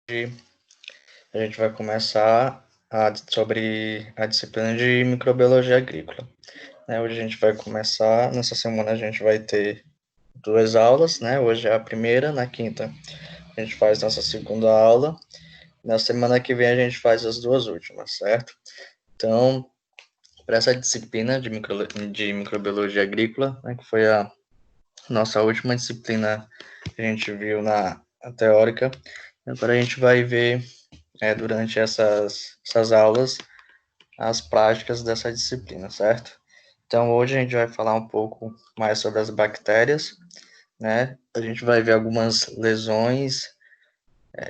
A gente vai começar sobre a disciplina de microbiologia agrícola. Hoje a gente vai começar, nessa semana a gente vai ter duas aulas, né? Hoje é a primeira, na quinta a gente faz nossa segunda aula, na semana que vem a gente faz as duas últimas, certo? Então, para essa disciplina de microbiologia agrícola, né, que foi a nossa última disciplina que a gente viu na teórica, agora a gente vai ver durante essas aulas as práticas dessa disciplina, certo? Então, hoje a gente vai falar um pouco mais sobre as bactérias, né? A gente vai ver algumas lesões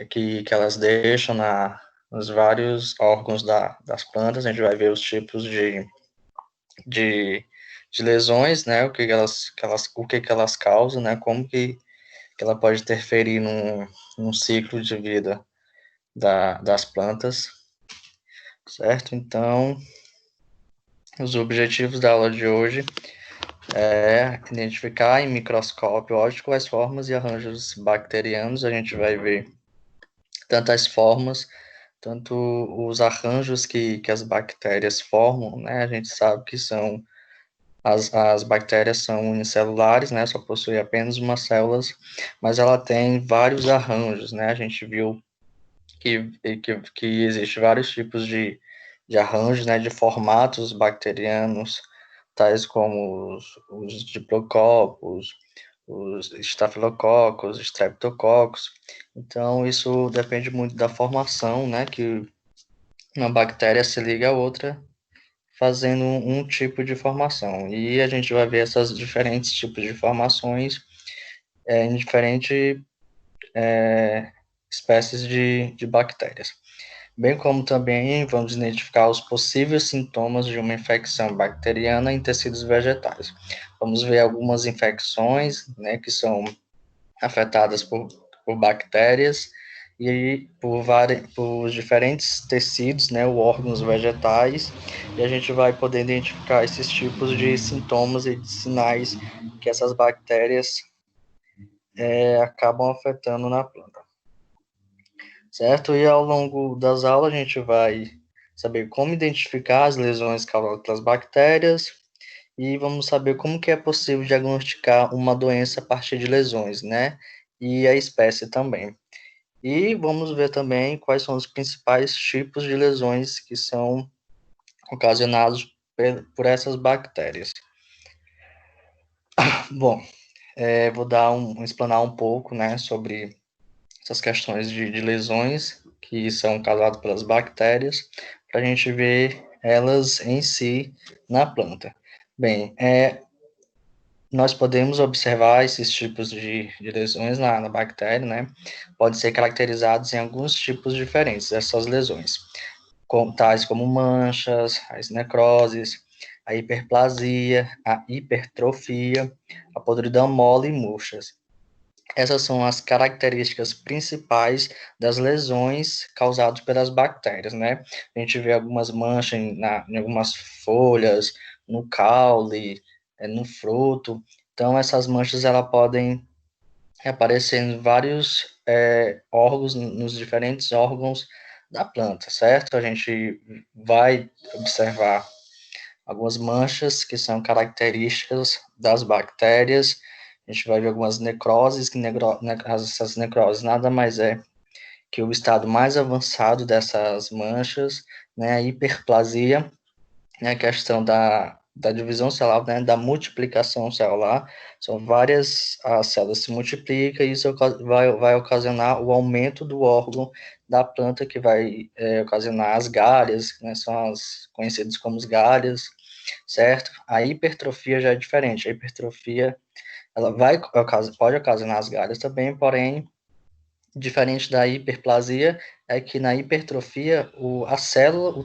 que elas deixam nos vários órgãos das plantas, a gente vai ver os tipos de, de lesões, né? O que elas causam, né? Como que ela pode interferir num ciclo de vida das plantas, certo? Então, os objetivos da aula de hoje é identificar em microscópio óptico as formas e arranjos bacterianos. A gente vai ver tantas formas, tanto os arranjos que as bactérias formam, né? A gente sabe que as bactérias são unicelulares, né? Só possuem apenas uma célula, mas ela tem vários arranjos, né? A gente viu que existe vários tipos de arranjos, né? De formatos bacterianos, tais como os diplococos, os estafilococos, streptococcus. Então, isso depende muito da formação, né? Que uma bactéria se liga a outra, fazendo um tipo de formação. E a gente vai ver esses diferentes tipos de formações em diferentes espécies de bactérias. Bem como também vamos identificar os possíveis sintomas de uma infecção bacteriana em tecidos vegetais. Vamos ver algumas infecções, né, que são afetadas por bactérias e por diferentes tecidos, né, ou órgãos vegetais, e a gente vai poder identificar esses tipos de sintomas e de sinais que essas bactérias acabam afetando na planta, certo? E ao longo das aulas a gente vai saber como identificar as lesões causadas pelas bactérias e vamos saber como que é possível diagnosticar uma doença a partir de lesões, né? E a espécie também. E vamos ver também quais são os principais tipos de lesões que são ocasionados por essas bactérias. Bom, vou explanar um pouco, né, sobre essas questões de lesões que são causadas pelas bactérias, para a gente ver elas em si na planta. Bem, nós podemos observar esses tipos de lesões na bactéria, né? Podem ser caracterizados em alguns tipos diferentes dessas lesões, tais como manchas, as necroses, a hiperplasia, a hipertrofia, a podridão mole e murchas. Essas são as características principais das lesões causadas pelas bactérias, né? A gente vê algumas manchas em algumas folhas, no caule, no fruto. Então, essas manchas elas podem aparecer em vários órgãos, nos diferentes órgãos da planta, certo? A gente vai observar algumas manchas que são características das bactérias. A gente vai ver algumas necroses, essas necroses nada mais é que o estado mais avançado dessas manchas, né, a hiperplasia, né, a questão da divisão celular, né, da multiplicação celular, são várias as células se multiplicam e isso vai ocasionar o aumento do órgão da planta, que vai ocasionar as galhas, né, são as conhecidas como as galhas, certo? A hipertrofia já é diferente, a hipertrofia ela pode ocasionar as galhas também, porém, diferente da hiperplasia, é que na hipertrofia o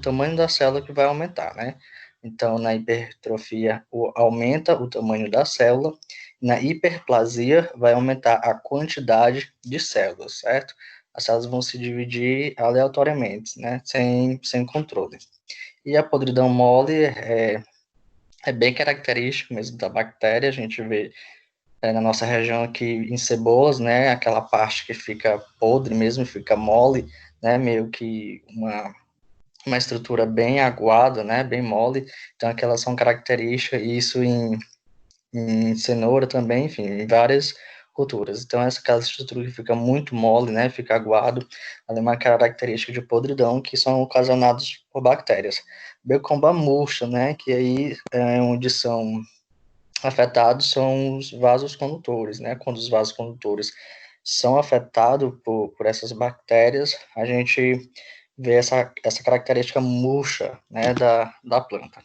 tamanho da célula que vai aumentar, né? Então, na hipertrofia, aumenta o tamanho da célula, na hiperplasia, vai aumentar a quantidade de células, certo? As células vão se dividir aleatoriamente, né? Sem controle. E a podridão mole é bem característico mesmo da bactéria, a gente vê na nossa região aqui em Cebolas, né, aquela parte que fica podre mesmo, fica mole, né, meio que uma estrutura bem aguada, né, bem mole, então aquelas são características, e isso em cenoura também, enfim, em várias culturas. Então, essa aquela estrutura que fica muito mole, né, fica aguado, ela é uma característica de podridão que são ocasionados por bactérias. Becomba murcha, né, que aí é onde são afetados são os vasos condutores, né, quando os vasos condutores são afetados por essas bactérias, a gente vê essa característica murcha, né, da planta.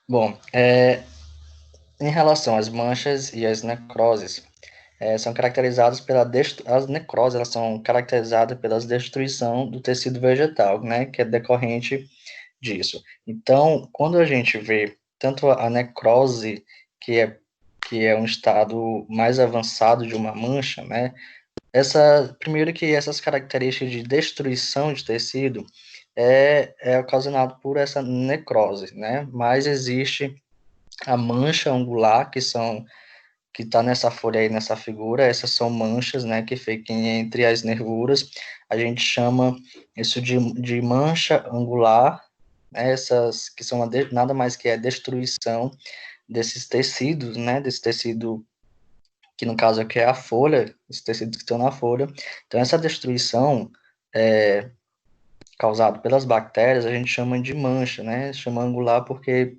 Bom, em relação às manchas e às necroses, são caracterizadas as necroses, elas são caracterizadas pela destruição do tecido vegetal, né, que é decorrente disso. Então, quando a gente vê tanto a necrose, que é que é um estado mais avançado de uma mancha, né? Primeiro que essas características de destruição de tecido é ocasionado por essa necrose, né? Mas existe a mancha angular, que está nessa folha aí, nessa figura, essas são manchas, né, que ficam entre as nervuras, a gente chama isso de mancha angular, né, essas que são nada mais que a destruição desses tecidos, né, desse tecido, que no caso aqui é a folha, esses tecidos que estão na folha, então essa destruição causada pelas bactérias, a gente chama de mancha, né, chama angular porque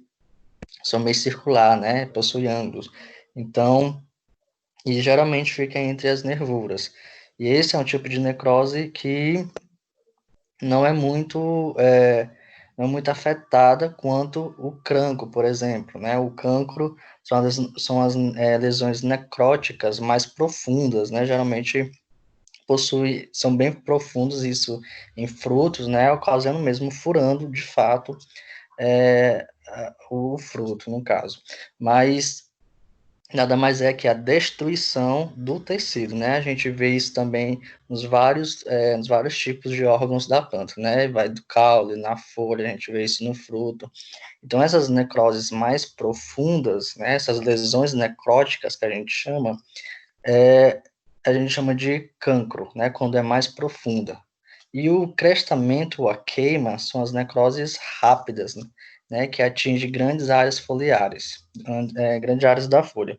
são meio circular, né, possui ângulos, então e geralmente fica entre as nervuras. E esse é um tipo de necrose que não é muito, não é muito afetada quanto o cancro, por exemplo, né? O cancro são as lesões necróticas mais profundas, né? Geralmente são bem profundos isso em frutos, né? Ocasionando mesmo furando, de fato, o fruto, no caso. Mas nada mais é que a destruição do tecido, né? A gente vê isso também nos vários tipos de órgãos da planta, né? Vai do caule, na folha, a gente vê isso no fruto. Então, essas necroses mais profundas, né? Essas lesões necróticas que é, a gente chama de cancro, né? Quando é mais profunda. E o crestamento ou a queima são as necroses rápidas, né? Que atinge grandes áreas foliares, grandes áreas da folha.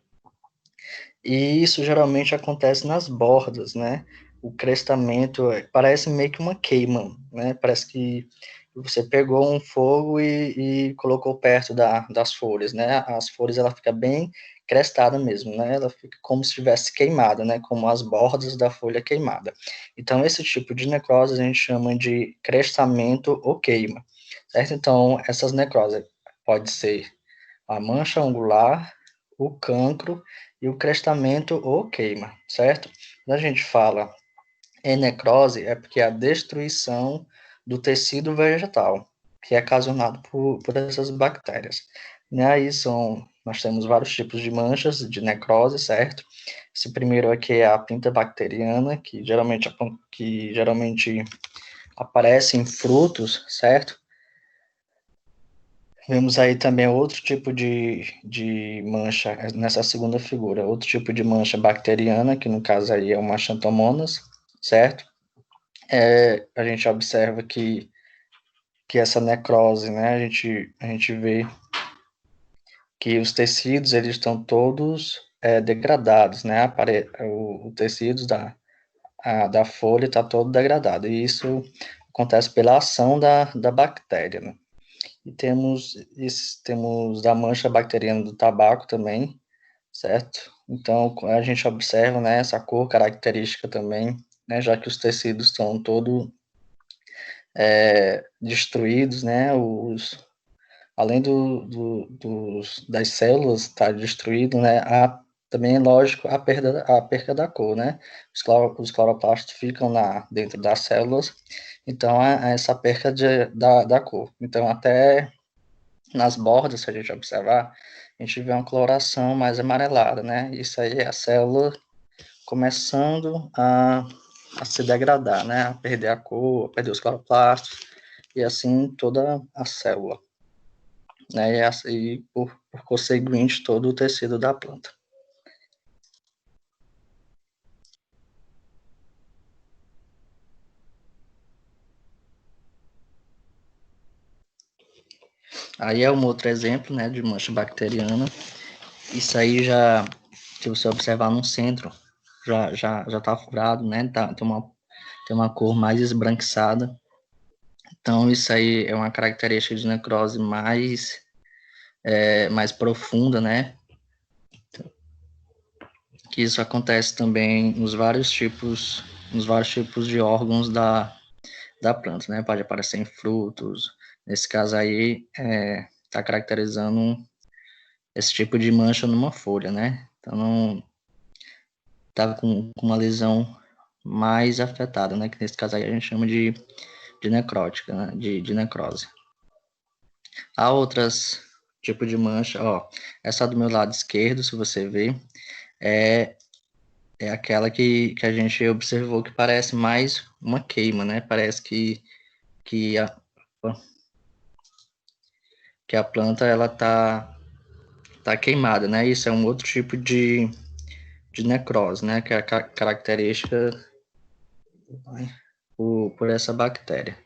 E isso geralmente acontece nas bordas, né? O crestamento parece meio que uma queima, né? Parece que você pegou um fogo e colocou perto das folhas, né? As folhas ela fica bem crestada mesmo, né? Ela fica como se estivesse queimada, né? Como as bordas da folha queimada. Então esse tipo de necrose a gente chama de crestamento ou queima, certo? Então essas necroses pode ser a mancha angular, o cancro e o crestamento ou queima, certo? Quando a gente fala em necrose, é porque é a destruição do tecido vegetal, que é ocasionado por essas bactérias. E aí nós temos vários tipos de manchas de necrose, certo? Esse primeiro aqui é a pinta bacteriana, que geralmente aparece em frutos, certo? Vemos aí também outro tipo de mancha nessa segunda figura, outro tipo de mancha bacteriana, que no caso aí é uma Xanthomonas, certo? A gente observa que essa necrose, né, a gente vê que os tecidos, eles estão todos degradados, né, o tecido da folha está todo degradado, e isso acontece pela ação da bactéria, né? E temos da mancha bacteriana do tabaco também, certo? Então, a gente observa, né, essa cor característica também, né, já que os tecidos estão todos destruídos, né, além das células estar destruído, né, há também, lógico, a perda da cor, né? Os cloroplastos ficam dentro das células, então há essa perda da cor. Então, até nas bordas, se a gente observar, a gente vê uma coloração mais amarelada, né? Isso aí é a célula começando a se degradar, né? A perder a cor, a perder os cloroplastos. e assim toda a célula, né? E, assim, por conseguinte, todo o tecido da planta. Aí é um outro exemplo, né, de mancha bacteriana. Isso aí já, se você observar no centro, já tá furado, né? Tem uma cor mais esbranquiçada. Então, isso aí é uma característica de necrose mais profunda, né? Que isso acontece também nos vários tipos de órgãos da planta, né? Pode aparecer em frutos. Nesse caso aí, está caracterizando esse tipo de mancha numa folha, né? Então, não está com uma lesão mais afetada, né? Que nesse caso aí a gente chama de necrótica, né? De necrose. Há outras tipos de mancha, ó. Essa do meu lado esquerdo, se você ver, é aquela que a gente observou que parece mais uma queima, né? Parece que a, que a planta ela tá queimada, né? Isso é um outro tipo de necrose, né? Que é a característica por essa bactéria.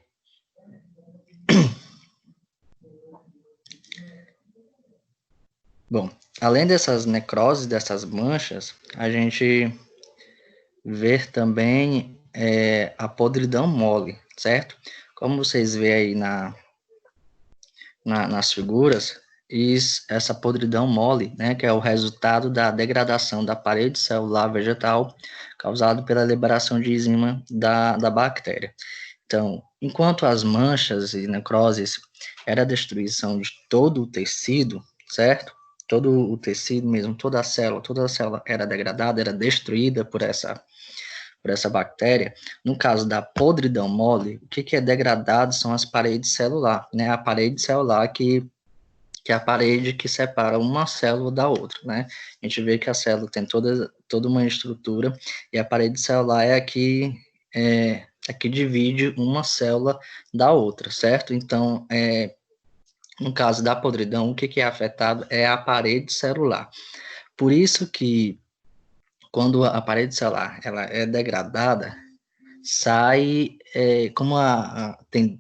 Bom, além dessas necroses, dessas manchas, a gente vê também a podridão mole, certo? Como vocês veem aí nas figuras, essa podridão mole, né, que é o resultado da degradação da parede celular vegetal causado pela liberação de enzima da bactéria. Então, enquanto as manchas e necroses era a destruição de todo o tecido, certo? Todo o tecido mesmo, toda a célula era degradada, era destruída por essa bactéria. No caso da podridão mole, o que é degradado são as paredes celulares, né? A parede celular que é a parede que separa uma célula da outra, né? A gente vê que a célula tem toda uma estrutura e a parede celular é que divide uma célula da outra, certo? Então, no caso da podridão, o que é afetado é a parede celular. Por isso que quando a parede celular ela é degradada, sai, como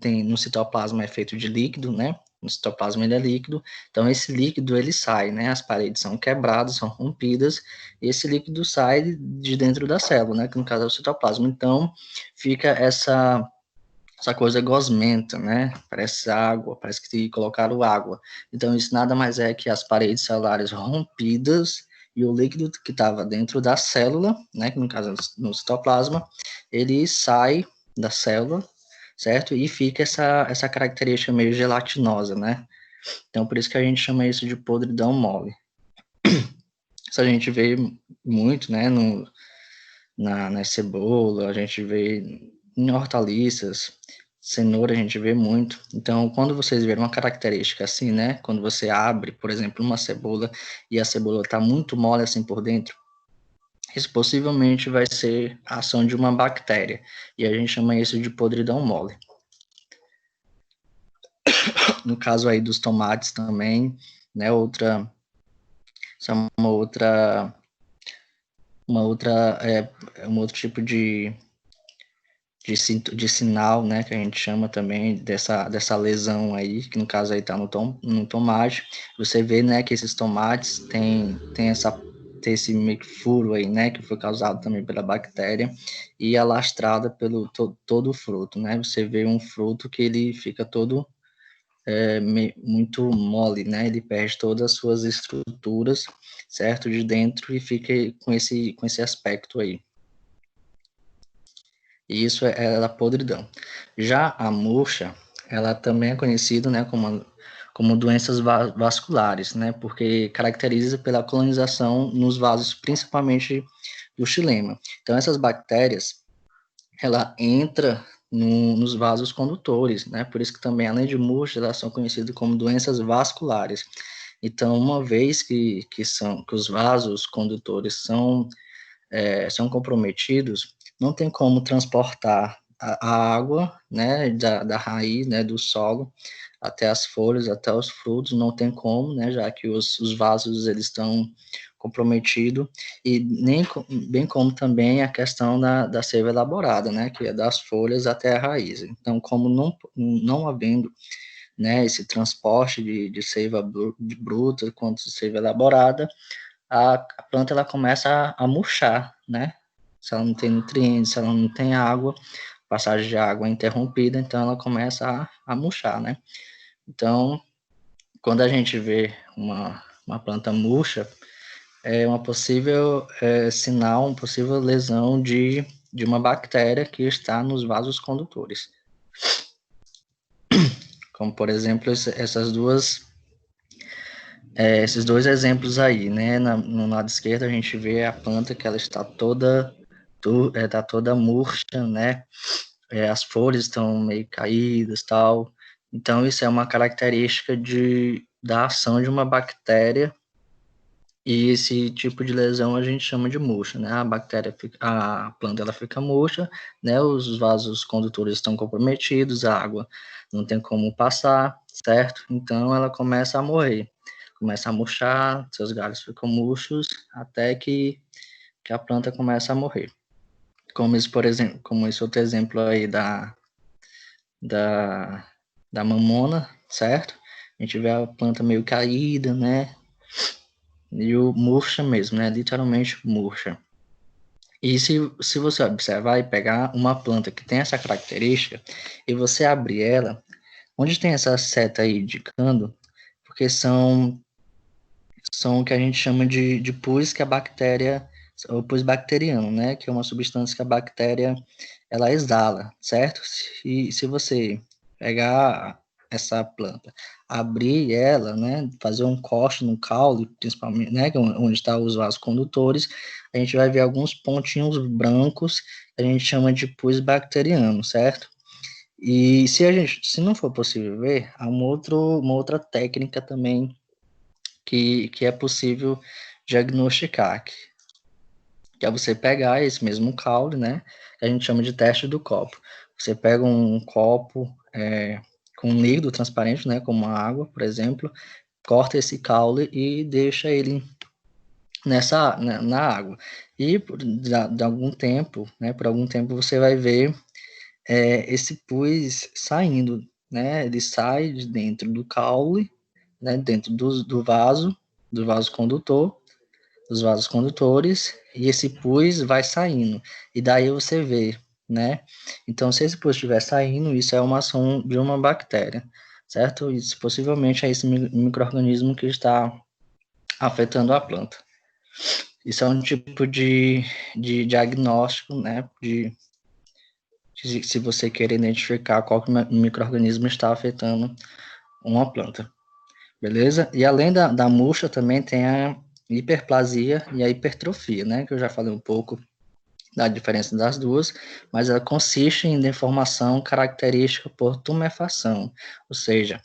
tem no citoplasma é feito de líquido, né? No citoplasma ele é líquido, então esse líquido ele sai, né? As paredes são quebradas, são rompidas, e esse líquido sai de dentro da célula, né? Que no caso é o citoplasma. Então fica essa coisa gosmenta, né? Parece água, parece que colocaram água. Então isso nada mais é que as paredes celulares rompidas e o líquido que estava dentro da célula, né, que no caso é no citoplasma, ele sai da célula, certo? E fica essa característica meio gelatinosa, né? Então por isso que a gente chama isso de podridão mole. Isso a gente vê muito, né, na cebola, a gente vê em hortaliças, cenoura a gente vê muito. Então, quando vocês verem uma característica assim, né, quando você abre, por exemplo, uma cebola e a cebola está muito mole assim por dentro, isso possivelmente vai ser a ação de uma bactéria, e a gente chama isso de podridão mole. No caso aí dos tomates também, né, essa é um outro tipo de sinal, né, que a gente chama também dessa lesão aí, que no caso aí está no tomate. Você vê, né, que esses tomates tem esse meio que furo aí, né, que foi causado também pela bactéria e alastrada pelo todo o fruto, né? Você vê um fruto que ele fica todo muito mole, né? Ele perde todas as suas estruturas, certo, de dentro e fica com esse aspecto aí. E isso é a podridão. Já a murcha, ela também é conhecida, né, como doenças vasculares, né, porque caracteriza pela colonização nos vasos, principalmente do xilema. Então, essas bactérias, ela entra nos vasos condutores, né, por isso que também, além de murcha, elas são conhecidas como doenças vasculares. Então, uma vez que os vasos condutores são comprometidos, não tem como transportar a água, né, da raiz, né, do solo, até as folhas, até os frutos, não tem como, né, já que os vasos, eles estão comprometidos, e bem como também a questão da seiva elaborada, né, que é das folhas até a raiz. Então, como não havendo, né, esse transporte de seiva bruta quanto de seiva elaborada, a planta ela começa a murchar, né? Se ela não tem nutrientes, se ela não tem água, passagem de água é interrompida, então ela começa a murchar, né? Então, quando a gente vê uma planta murcha, é uma possível sinal, uma possível lesão de uma bactéria que está nos vasos condutores. Como, por exemplo, esses dois exemplos aí, né? No lado esquerdo a gente vê a planta que ela está tá toda murcha, né? As folhas estão meio caídas, tal. Então isso é uma característica da ação de uma bactéria, e esse tipo de lesão a gente chama de murcha, né? A planta ela fica murcha, né? Os vasos condutores estão comprometidos, a água não tem como passar, certo? Então ela começa a morrer, começa a murchar, seus galhos ficam murchos até que a planta começa a morrer. Como isso, por exemplo, como esse outro exemplo aí da, da mamona, certo? A gente vê a planta meio caída, né? E o murcha mesmo, né? Literalmente murcha. E se você observar e pegar uma planta que tem essa característica e você abrir ela, onde tem essa seta aí indicando, porque são o que a gente chama de pus que a bactéria, o pus bacteriano, né? Que é uma substância que a bactéria ela exala, certo? Se você pegar essa planta, abrir ela, né? Fazer um corte no caule, principalmente, né? Onde está os vasos condutores, a gente vai ver alguns pontinhos brancos que a gente chama de pus bacteriano, certo? E se não for possível ver, há uma outra técnica também que é possível diagnosticar, que é você pegar esse mesmo caule, né, que a gente chama de teste do copo. Você pega um copo com um líquido transparente, né, como a água, por exemplo, corta esse caule e deixa ele na água. E de algum tempo, né, por algum tempo você vai ver esse pus saindo, né, ele sai de dentro do caule, né, dentro do vaso condutor, dos vasos condutores, e esse pus vai saindo. E daí você vê, né? Então, se esse pus estiver saindo, isso é uma ação de uma bactéria, certo? Isso possivelmente é esse micro-organismo que está afetando a planta. Isso é um tipo de diagnóstico, né? Se você quer identificar qual micro-organismo está afetando uma planta. Beleza? E além da murcha, também tem a hiperplasia e a hipertrofia, né? Que eu já falei um pouco da diferença das duas, mas ela consiste em deformação característica por tumefação. Ou seja,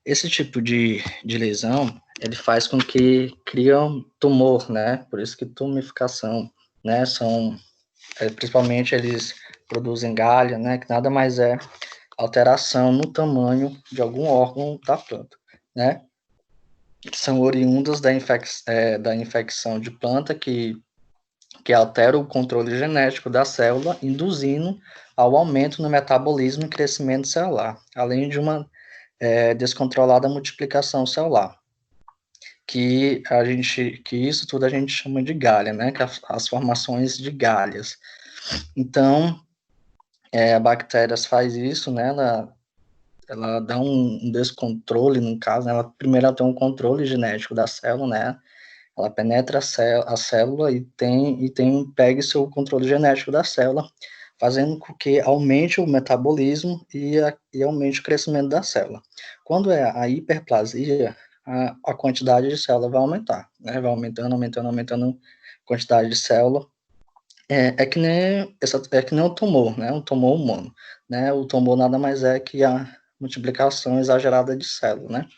esse tipo de lesão, ele faz com que crie um tumor, né? Por isso que tumeficação, né? Principalmente eles produzem galha, né? Que nada mais é alteração no tamanho de algum órgão da planta, né? São oriundas da infecção de planta que altera o controle genético da célula, induzindo ao aumento no metabolismo e crescimento celular, além de uma descontrolada multiplicação celular, que isso tudo a gente chama de galha, né? Que as formações de galhas. Então, a bactéria faz isso, né? Ela dá um descontrole, no caso, né? Primeiro ela tem um controle genético da célula, né? Ela penetra a célula e pega seu controle genético da célula, fazendo com que aumente o metabolismo e aumente o crescimento da célula. Quando é a hiperplasia, a quantidade de célula vai aumentar, né? Vai aumentando, aumentando, aumentando a quantidade de célula. É que nem um tumor, né? Um tumor humano, né? O tumor nada mais é que a multiplicação exagerada de células, né?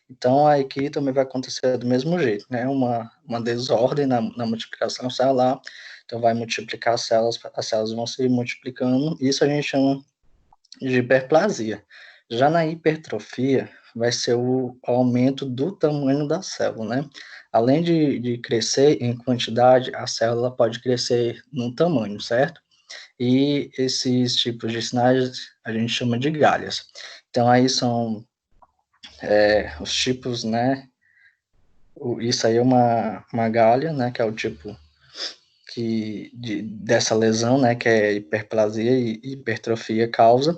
Então, aqui também vai acontecer do mesmo jeito, né? Uma desordem na multiplicação celular, Então, vai multiplicar as células vão se multiplicando, isso a gente chama de hiperplasia. Já na hipertrofia, vai ser o aumento do tamanho da célula, né? Além de crescer em quantidade, a célula pode crescer no tamanho, certo? E esses tipos de sinais a gente chama de galhas. Então, aí são os tipos, né? Isso aí é uma galha, né? Que é o tipo dessa lesão, né? Que é hiperplasia e hipertrofia causa,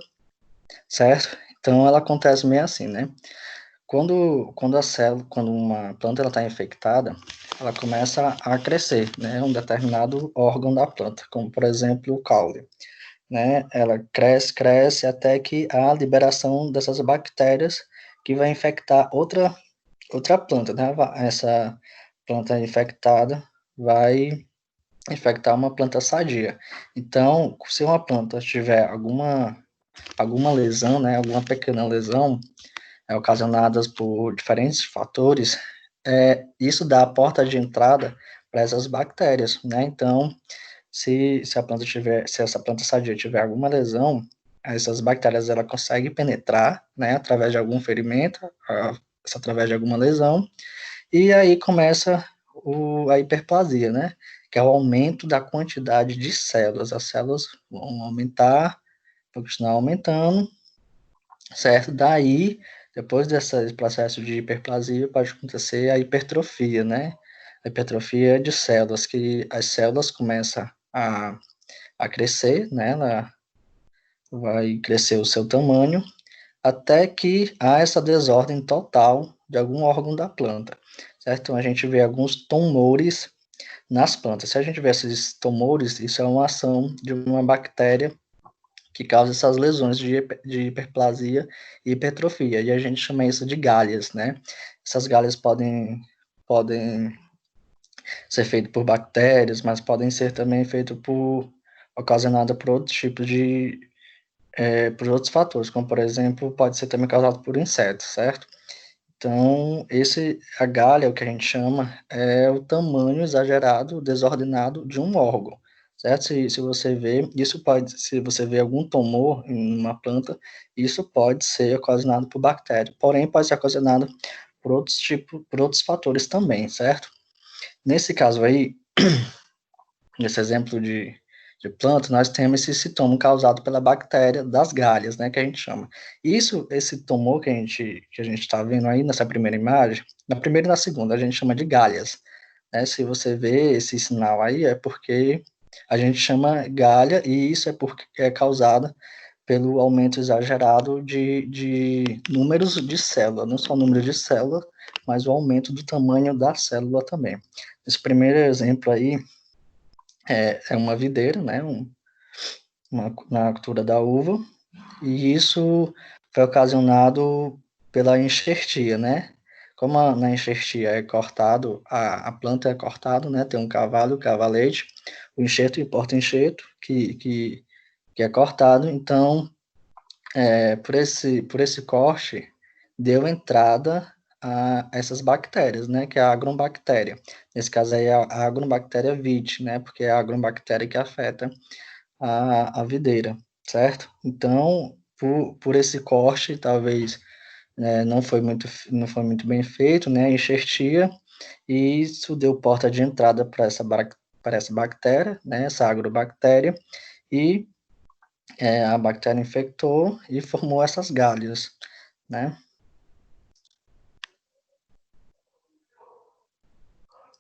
certo? Então, ela acontece meio assim, né? Quando uma planta está infectada, ela começa a crescer, né? Um determinado órgão da planta, como, por exemplo, o caule. Né? Ela cresce até que há a liberação dessas bactérias que vai infectar outra planta, né? Essa planta infectada vai infectar uma planta sadia. Então, se uma planta tiver alguma lesão, né? Alguma pequena lesão, ocasionadas por diferentes fatores, isso dá a porta de entrada para essas bactérias, né? Então, se essa planta sadia tiver alguma lesão, essas bactérias ela consegue penetrar, né, através de algum ferimento, através de alguma lesão, e aí começa a hiperplasia, né, que é o aumento da quantidade de células. As células vão aumentar, vão continuar aumentando, certo? Daí, depois desse processo de hiperplasia, pode acontecer a hipertrofia, né? A hipertrofia de células, que as células começam a crescer, né? Ela vai crescer o seu tamanho, até que há essa desordem total de algum órgão da planta, certo? Então, a gente vê alguns tumores nas plantas. Se a gente vê esses tumores, isso é uma ação de uma bactéria que causa essas lesões de hiperplasia e hipertrofia, e a gente chama isso de galhas, né? Essas galhas podem ser feitas por bactérias, mas podem ser também feitas ocasionadas por outros tipos por outros fatores, como por exemplo, pode ser também causado por insetos, certo? Então, a galha, o que a gente chama, é o tamanho exagerado, desordenado de um órgão, certo? Se você vê, se você vê algum tumor em uma planta, isso pode ser ocasionado por bactéria, porém pode ser ocasionado por outros fatores também, certo? Nesse caso aí, nesse exemplo de planta, nós temos esse sintoma causado pela bactéria das galhas, né, que a gente chama. Esse tumor que a gente está vendo aí nessa primeira imagem, na primeira e na segunda, a gente chama de galhas. Né? Se você vê esse sinal aí, é porque a gente chama galha, e isso é porque é causada pelo aumento exagerado de números de célula, não só o número de célula, mas o aumento do tamanho da célula também. Esse primeiro exemplo aí, é uma videira, né, na altura da uva, e isso foi ocasionado pela enxertia, né? Como na enxertia é cortado, a planta é cortada, né? Tem um cavalo, o cavalete, o enxerto e o porta-enxerto, que é cortado. Então, por esse corte, deu entrada a essas bactérias, né? Que é a agrobactéria. Nesse caso aí, é a agrobactéria viti, né? Porque é a agrobactéria que afeta a videira, certo? Então, por esse corte, talvez não foi muito bem feito, né? Enxertia, e isso deu porta de entrada para essa bactéria, né? Essa agrobactéria, e a bactéria infectou e formou essas galhas, né?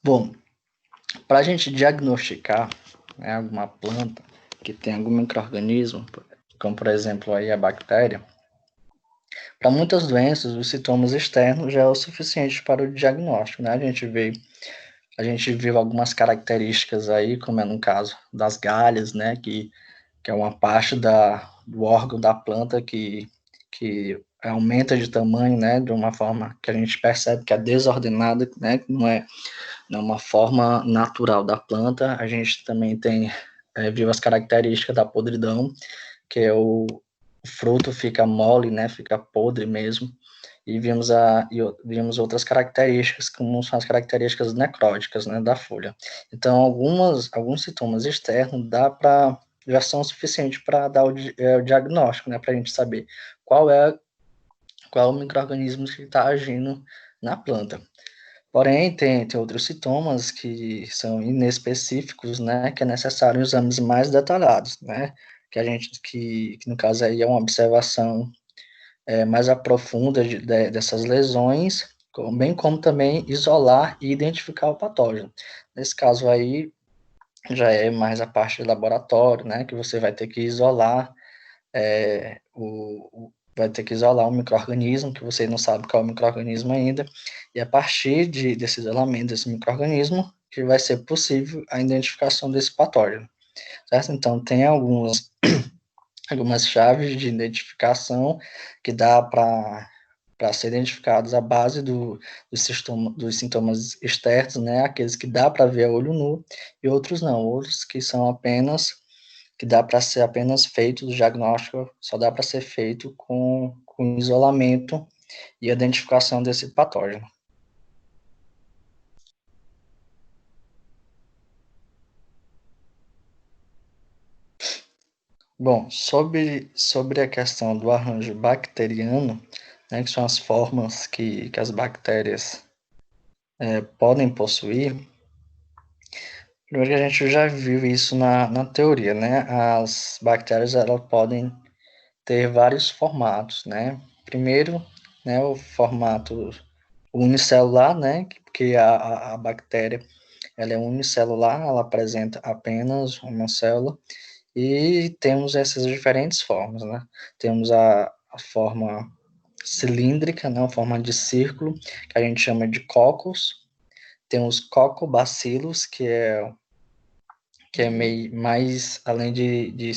Bom, para a gente diagnosticar, né, alguma planta que tem algum micro-organismo, como por exemplo aí a bactéria, para muitas doenças, os sintomas externos já é o suficiente para o diagnóstico, né? A gente viu algumas características aí, como é no caso das galhas, né? Que é uma parte do órgão da planta que aumenta de tamanho, né? De uma forma que a gente percebe que é desordenada, né? Que não é uma forma natural da planta. A gente também viu as características da podridão, que é o fruto fica mole, né? Fica podre mesmo. e vimos outras características, como são as características necróticas, né, da folha. Então, alguns sintomas externos já são suficientes para dar o diagnóstico, né, para a gente saber qual o micro-organismo que está agindo na planta. Porém, tem outros sintomas que são inespecíficos, né, que é necessário exames mais detalhados, né, que no caso aí é uma observação mais aprofunda dessas lesões, bem como também isolar e identificar o patógeno. Nesse caso aí, já é mais a parte de laboratório, né, que você vai ter que isolar vai ter que isolar um micro-organismo, que você não sabe qual é o micro-organismo ainda, e a partir desse isolamento desse micro-organismo, que vai ser possível a identificação desse patógeno, certo? Então, tem algumas chaves de identificação que dá para ser identificados à base dos sintomas externos, né? Aqueles que dá para ver a olho nu, e outros não, outros que dá para ser apenas feito, o diagnóstico só dá para ser feito com isolamento e identificação desse patógeno. Bom, sobre a questão do arranjo bacteriano, né, que são as formas que as bactérias podem possuir, primeiro que a gente já viu isso na teoria, né? As bactérias elas podem ter vários formatos, né? Primeiro, né, o formato unicelular, né? Porque a bactéria ela é unicelular, ela apresenta apenas uma célula, e temos essas diferentes formas, né? Temos a forma cilíndrica, né? A forma de círculo, que a gente chama de cocos. Temos cocobacilos, que é meio mais, além de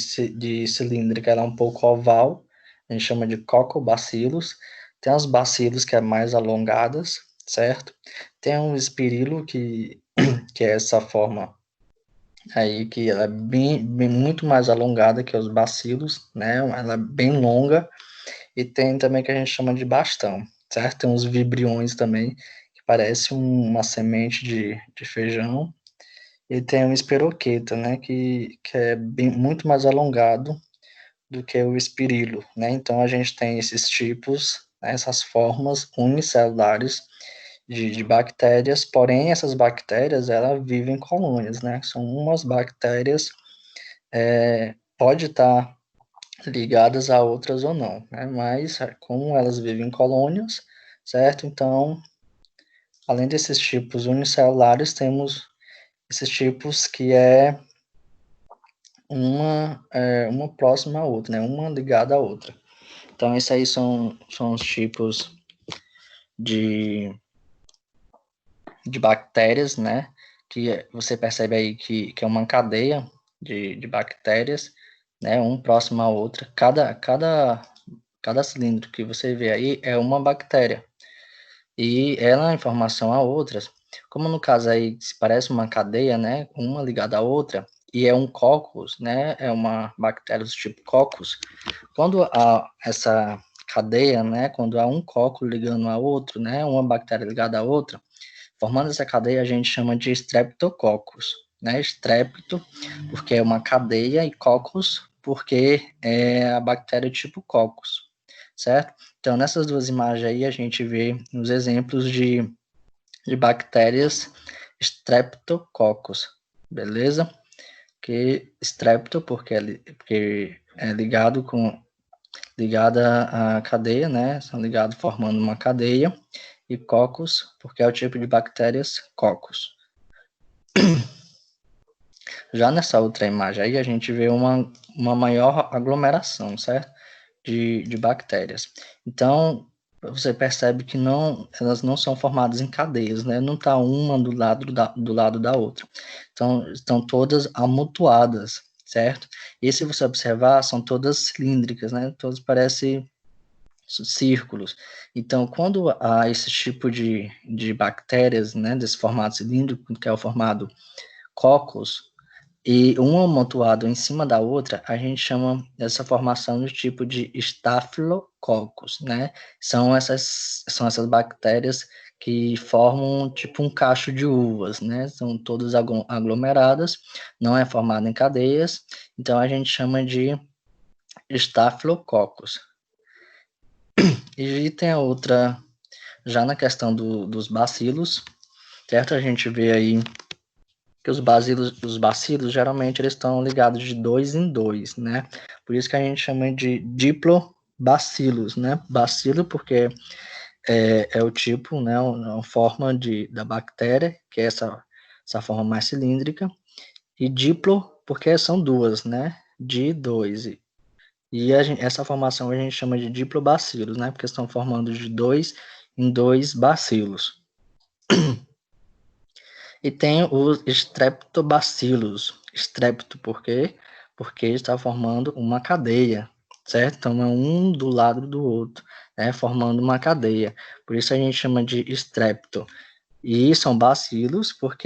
cilíndrica, ela é um pouco oval, a gente chama de cocobacilos. Tem os bacilos, que é mais alongadas, certo? Tem um espirilo, que é essa forma aí, que ela é muito mais alongada que os bacilos, né? Ela é bem longa, e tem também que a gente chama de bastão, certo? Tem uns vibriões também, que parece uma semente de feijão, e tem um espiroqueta, né, que é muito mais alongado do que o espirilo, né? Então a gente tem esses tipos, né, essas formas unicelulares de bactérias, porém essas bactérias elas vivem em colônias, né? São umas bactérias pode estar ligadas a outras ou não, né? Mas como elas vivem em colônias, certo? Então, além desses tipos unicelulares, temos esses tipos que uma próxima à outra, né? Uma ligada à outra. Então, esses aí são os tipos de, de bactérias, né? Que você percebe aí que é uma cadeia de bactérias, né? Um próximo à outra. Cada cilindro que você vê aí é uma bactéria. E ela, em formação a outras, como no caso aí se parece uma cadeia, né? Uma ligada à outra, e é um coccus, né? É uma bactéria do tipo coccus. Quando há essa cadeia, né? Quando há um coccus ligando a outro, né? Uma bactéria ligada a outra, formando essa cadeia a gente chama de streptococcus, né? Strepto porque é uma cadeia, e coccus porque é a bactéria tipo coccus, certo? Então, nessas duas imagens aí, a gente vê os exemplos de bactérias streptococcus, beleza? Que strepto, porque é ligada à cadeia, né? São ligados formando uma cadeia, e coccus, porque é o tipo de bactérias coccus. Já nessa outra imagem aí, a gente vê uma maior aglomeração, certo? De bactérias. Então, você percebe que elas não são formadas em cadeias, né? Não está uma do lado da outra. Então, estão todas amontoadas, certo? E se você observar, são todas cilíndricas, né? Todas parecem círculos. Então, quando há esse tipo de bactérias, né, desse formato cilíndrico, que é o formado coccus, e uma amontoada em cima da outra, a gente chama essa formação de tipo de Staphylococcus, né? São essas bactérias que formam tipo um cacho de uvas, né? São todas aglomeradas, não é formado em cadeias, então a gente chama de Staphylococcus. E tem a outra, já na questão dos bacilos, certo? A gente vê aí que os bacilos geralmente eles estão ligados de 2 em 2, né? Por isso que a gente chama de diplobacilos, né? Bacilo porque é o tipo, né? A forma da bactéria, que é essa forma mais cilíndrica, e diplo porque são duas, né? De dois. E essa formação a gente chama de diplobacilos, né? Porque estão formando de 2 em 2 bacilos. E tem os streptobacilos. Strepto por quê? Porque está formando uma cadeia, certo? Então é um do lado do outro, né? Formando uma cadeia. Por isso a gente chama de strepto. E são bacilos por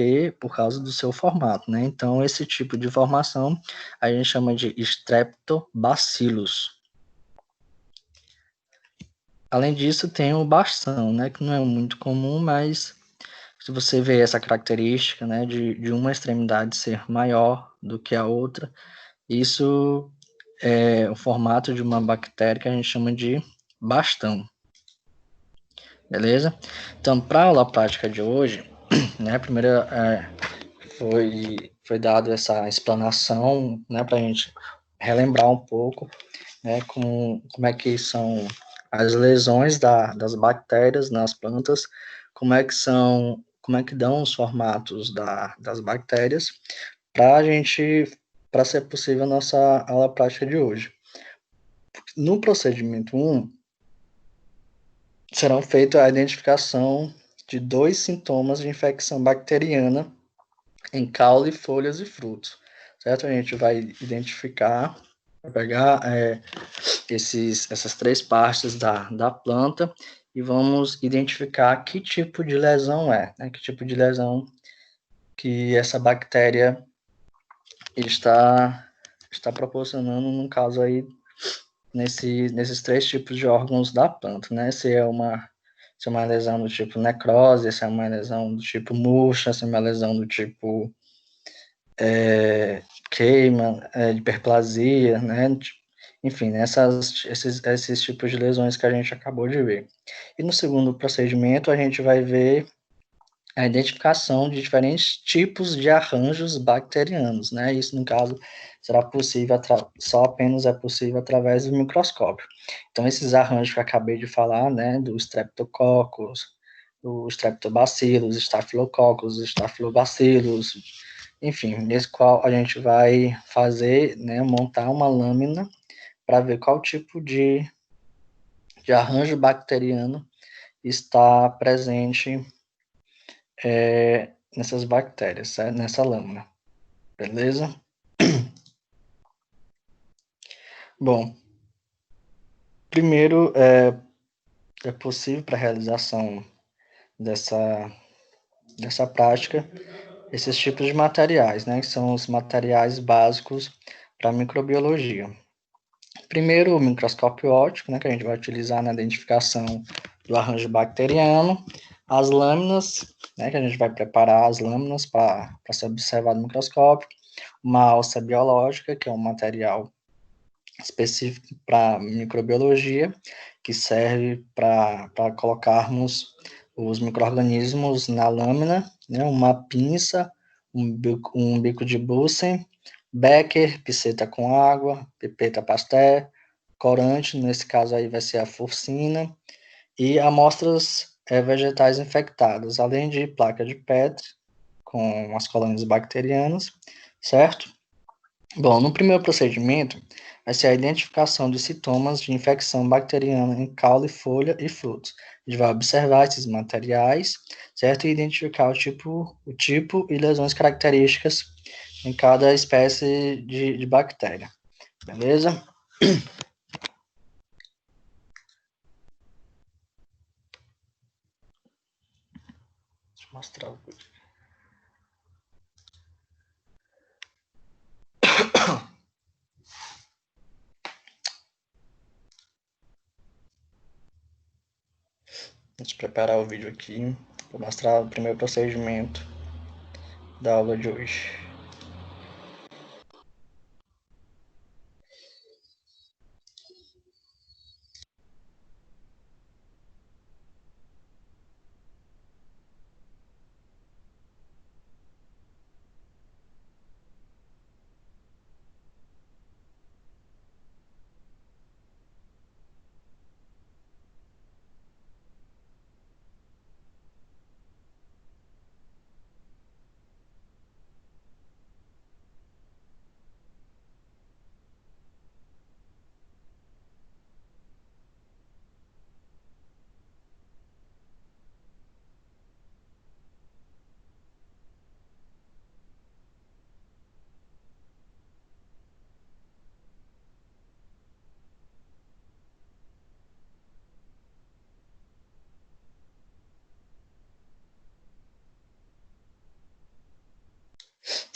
causa do seu formato, né? Então esse tipo de formação a gente chama de streptobacilos. Além disso, tem o bastão, né? Que não é muito comum, mas se você vê essa característica, né, de uma extremidade ser maior do que a outra, isso é o formato de uma bactéria que a gente chama de bastão. Beleza? Então, para a aula prática de hoje, né, primeiro foi dado essa explanação, né, para a gente relembrar um pouco, né, como é que são as lesões das bactérias nas plantas, como é que dão os formatos das bactérias, para ser possível a nossa aula prática de hoje. No procedimento 1, serão feita a identificação de 2 sintomas de infecção bacteriana em caule, folhas e frutos, certo? A gente vai identificar, vai pegar essas 3 partes da planta e vamos identificar que tipo de lesão né? Que tipo de lesão que essa bactéria está proporcionando, no caso aí, nesses 3 tipos de órgãos da planta, né? Se é uma lesão do tipo necrose, se é uma lesão do tipo murcha, se é uma lesão do tipo queima, hiperplasia, né? Enfim, esses tipos de lesões que a gente acabou de ver. E no segundo procedimento, a gente vai ver a identificação de diferentes tipos de arranjos bacterianos, né? Isso, no caso, será possível, só apenas é possível através do microscópio. Então, esses arranjos que eu acabei de falar, né, do Streptococcus, do Streptobacillus, Staphylococcus, Staphylobacilos, enfim, nesse qual a gente vai fazer, né, montar uma lâmina para ver qual tipo de arranjo bacteriano está presente nessas bactérias, certo? Nessa lâmina, beleza? Bom, primeiro é possível para a realização dessa prática esses tipos de materiais, né? Que são os materiais básicos para a microbiologia. Primeiro, o microscópio óptico, né, que a gente vai utilizar na identificação do arranjo bacteriano, as lâminas, né, que a gente vai preparar as lâminas para ser observado no microscópio, uma alça biológica, que é um material específico para microbiologia, que serve para colocarmos os micro-organismos na lâmina, né, uma pinça, um bico de Bunsen, Becker, pipeta com água, pipeta Pasteur, corante, nesse caso aí vai ser a furcina, e amostras vegetais infectadas, além de placa de Petri com as colônias bacterianas, certo? Bom, no primeiro procedimento, vai ser a identificação dos sintomas de infecção bacteriana em caule, folha e frutos. A gente vai observar esses materiais, certo? E identificar o tipo e lesões características em cada espécie de bactéria. Beleza? Deixa eu mostrar o vídeo. Deixa eu preparar o vídeo aqui. Vou mostrar o primeiro procedimento da aula de hoje.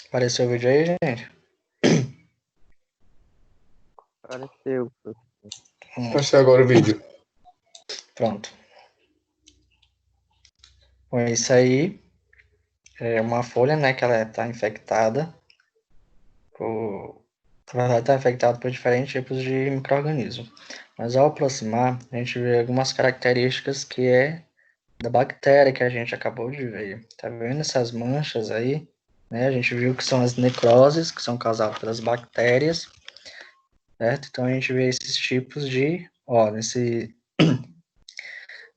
Apareceu o vídeo aí, gente? Apareceu. Apareceu agora o vídeo. Pronto. Com isso aí, é uma folha, né, que ela está infectada na verdade, está infectada por diferentes tipos de micro-organismos. Mas ao aproximar, a gente vê algumas características que é da bactéria que a gente acabou de ver. Tá vendo essas manchas aí? Né? A gente viu que são as necroses, que são causadas pelas bactérias, certo? Então a gente vê esses tipos de, ó,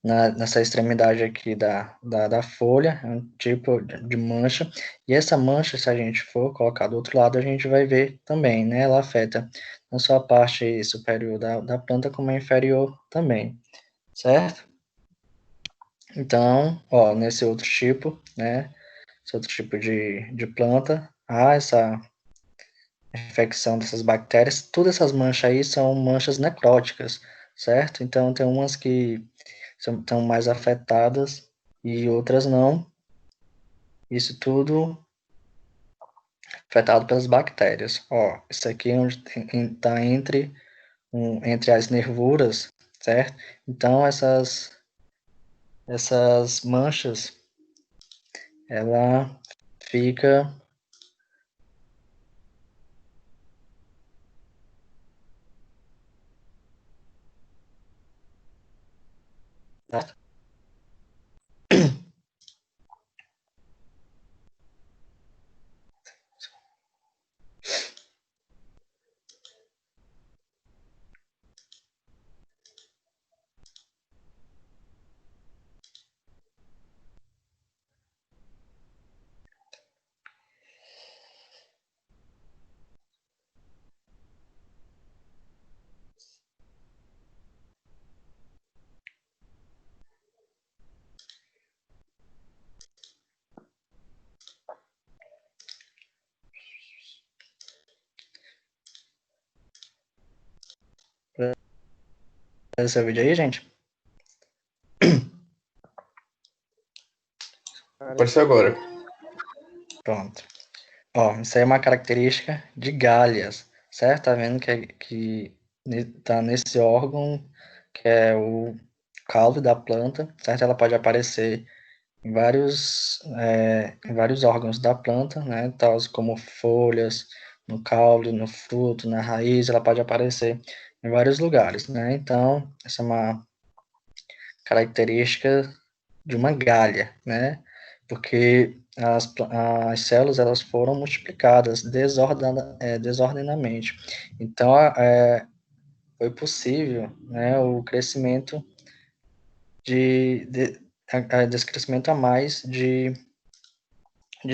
nessa extremidade aqui da folha, é um tipo de mancha, e essa mancha, se a gente for colocar do outro lado, a gente vai ver também, né? Ela afeta não só a parte superior da planta, como a inferior também, certo? Então, ó, nesse outro tipo, né? Esse outro tipo de planta, há essa infecção dessas bactérias. Todas essas manchas aí são manchas necróticas, certo? Então, tem umas que estão mais afetadas e outras não. Isso tudo afetado pelas bactérias. Ó, isso aqui é onde está entre as nervuras, certo? Então, essas manchas, ela fica certo? Esse é o vídeo aí, gente? Apareceu agora. Pronto. Ó, isso aí é uma característica de galhas, certo? Tá vendo que tá nesse órgão que é o caule da planta, certo? Ela pode aparecer em vários órgãos da planta, né? Tais como folhas, no caule, no fruto, na raiz, ela pode aparecer em vários lugares, né? Então, essa é uma característica de uma galha, né? Porque as células elas foram multiplicadas desordenadamente. Então, foi possível, né, o crescimento desse crescimento a mais de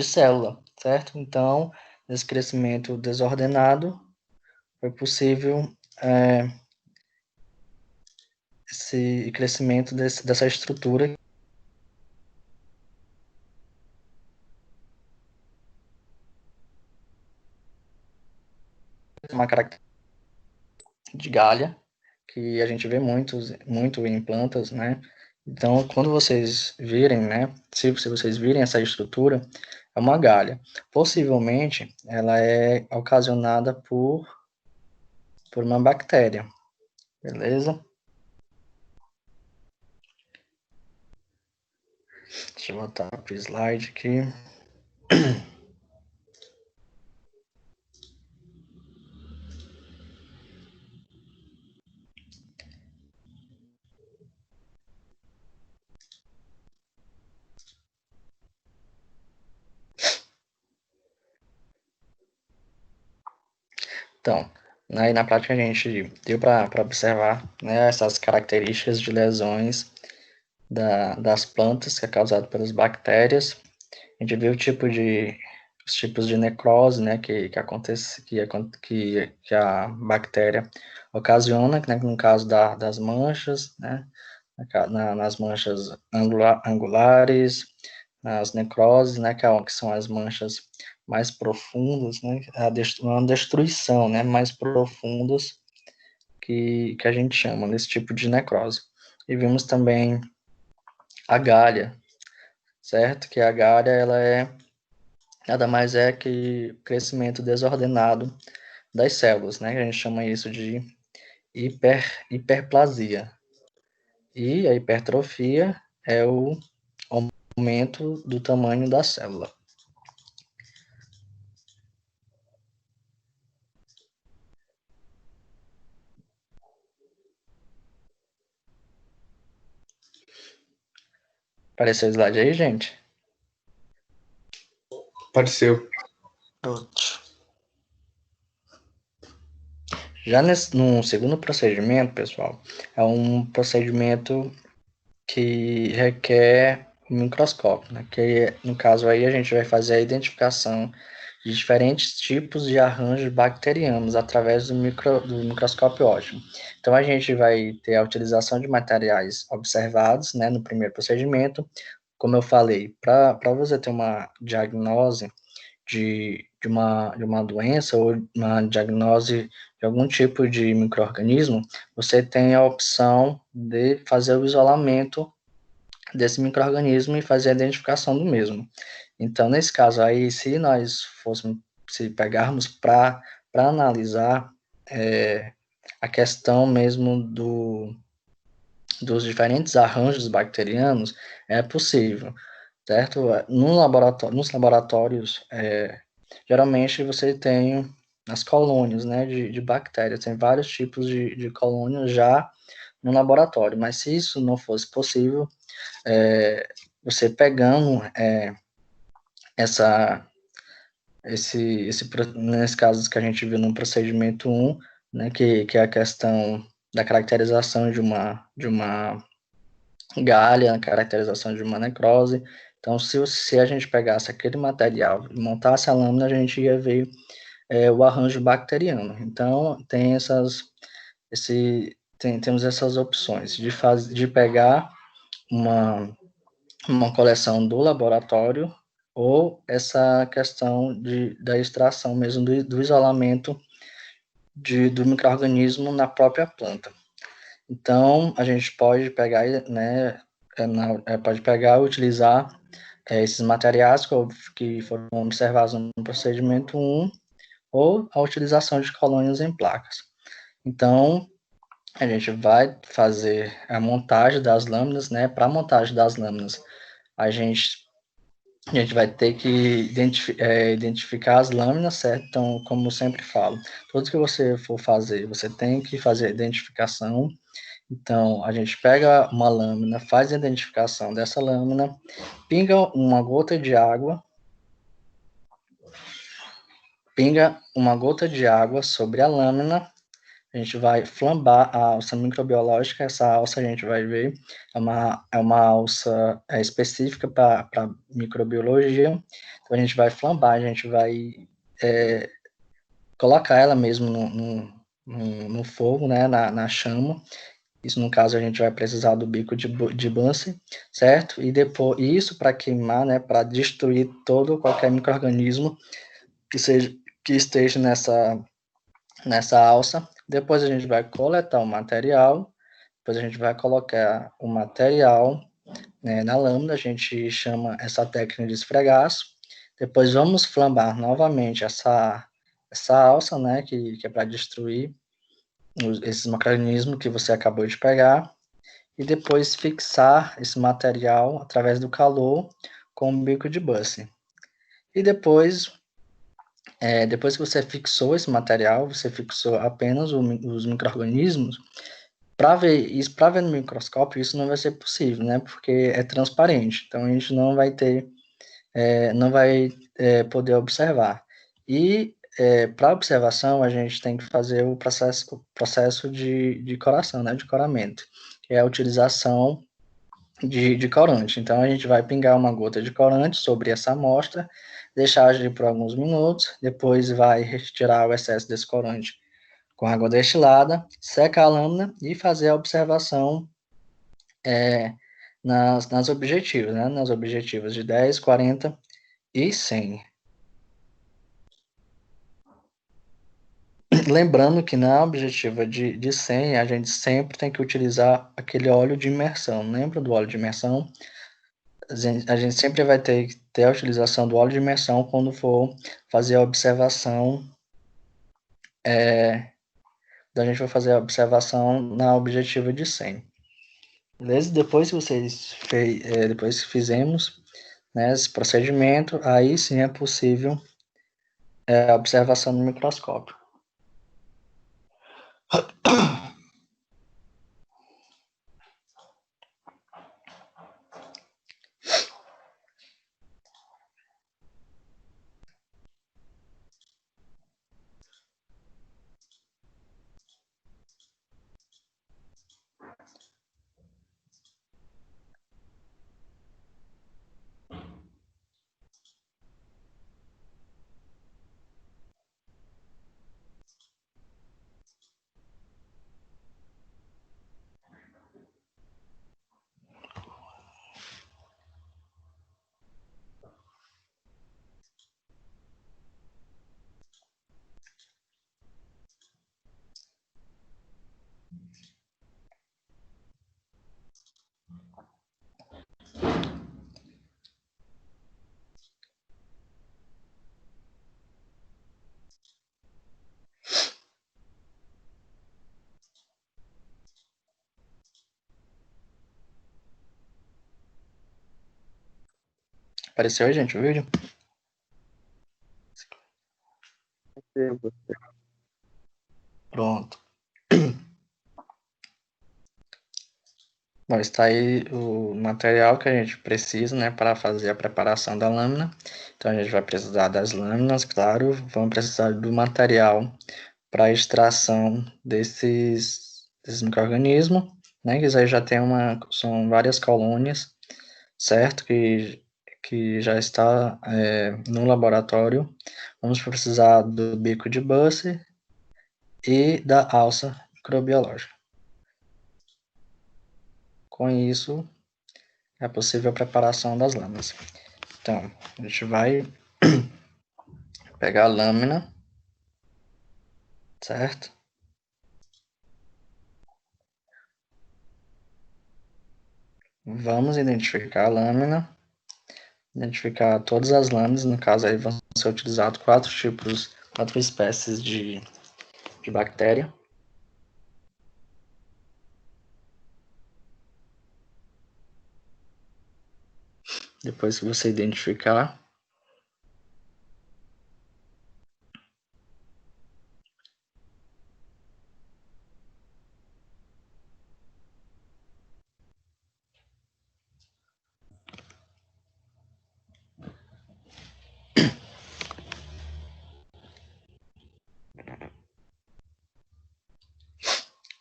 célula, certo? Então, nesse crescimento desordenado, foi possível esse crescimento dessa estrutura, uma característica de galha, que a gente vê muito em plantas, né? Então, quando vocês virem, né? Se vocês virem essa estrutura, é uma galha. Possivelmente, ela é ocasionada por uma bactéria, beleza? Deixa eu voltar para o slide aqui. Então, aí na prática a gente deu para observar, né, essas características de lesões das plantas que é causado pelas bactérias. A gente viu os tipos de necrose, né, que acontece, que a bactéria ocasiona, né, no caso das manchas, né, nas manchas angulares, nas necroses, né, que são as manchas mais profundas, né, uma destruição, né, mais profundas que a gente chama desse tipo de necrose. E vimos também a galha, certo? Que a galha, ela nada mais é que o crescimento desordenado das células, né? A gente chama isso de hiperplasia. E a hipertrofia é o aumento do tamanho da célula. Apareceu o slide aí, gente? Apareceu. Já no segundo procedimento, pessoal, é um procedimento que requer um microscópio, né? Que no caso aí a gente vai fazer a identificação de diferentes tipos de arranjos bacterianos através do microscópio óptico. Então a gente vai ter a utilização de materiais observados, né, no primeiro procedimento. Como eu falei, para você ter uma diagnose de uma doença ou uma diagnose de algum tipo de micro-organismo, você tem a opção de fazer o isolamento desse micro-organismo e fazer a identificação do mesmo. Então, nesse caso aí, se pegarmos para analisar a questão mesmo dos diferentes arranjos bacterianos, é possível, certo? Nos laboratórios, geralmente você tem as colônias, né, de bactérias, tem vários tipos de colônias já no laboratório, mas se isso não fosse possível, você pegando nesse caso que a gente viu no procedimento 1, né, que é a questão da caracterização de uma galha, a caracterização de uma necrose. Então, se a gente pegasse aquele material e montasse a lâmina, a gente ia ver o arranjo bacteriano. Então, temos essas opções de pegar uma coleção do laboratório ou essa questão da extração mesmo do isolamento do micro-organismo na própria planta. Então, a gente pode pegar, né, pode pegar e utilizar esses materiais que foram observados no procedimento 1 ou a utilização de colônias em placas. Então, a gente vai fazer a montagem das lâminas, né? Para a montagem das lâminas, a gente vai ter que identificar as lâminas, certo? Então, como eu sempre falo, tudo que você for fazer, você tem que fazer a identificação. Então, a gente pega uma lâmina, faz a identificação dessa lâmina, pinga uma gota de água sobre a lâmina. A gente vai flambar a alça microbiológica. Essa alça a gente vai ver é uma alça específica para microbiologia. Então a gente vai flambar, a gente vai colocar ela mesmo no fogo, né, na chama. Isso, no caso, a gente vai precisar do bico de Bunsen, certo? E depois, isso para queimar, né, para destruir qualquer micro-organismo que esteja nessa alça. Depois a gente vai coletar o material, depois a gente vai colocar o material, né, na lâmina, a gente chama essa técnica de esfregaço. Depois vamos flambar novamente essa alça, né, que é para destruir esses micro-organismos que você acabou de pegar. e depois fixar esse material através do calor com um bico de Busse. E depois que você fixou esse material, você fixou apenas os micro-organismos, para ver no microscópio, isso não vai ser possível, né? Porque é transparente, então a gente não vai poder observar. E para observação, a gente tem que fazer o processo de coração, né? De coramento, que é a utilização de corante. Então, a gente vai pingar uma gota de corante sobre essa amostra, deixar agir por alguns minutos, depois vai retirar o excesso desse corante com água destilada, seca a lâmina e fazer a observação nas objetivas, né? Nas objetivas de 10, 40 e 100. Lembrando que na objetiva de 100, a gente sempre tem que utilizar aquele óleo de imersão. Lembra do óleo de imersão? A gente sempre vai ter que ter a utilização do óleo de imersão quando for fazer a observação. A gente vai fazer a observação na objetiva de 100. Beleza? Depois que fizemos, né, esse procedimento, aí sim é possível a observação no microscópio. Apareceu aí, gente, o vídeo? Pronto. Bom, está aí o material que a gente precisa, né, para fazer a preparação da lâmina. Então, a gente vai precisar das lâminas, claro, vamos precisar do material para a extração desses micro-organismos, né, que isso aí já tem são várias colônias, certo, que já está no laboratório. Vamos precisar do bico de Busse e da alça microbiológica. Com isso, é possível a preparação das lâminas. Então, a gente vai pegar a lâmina, certo? Vamos identificar a lâmina, identificar todas as lâminas, no caso aí vão ser utilizados quatro espécies de bactéria. Depois que você identificar,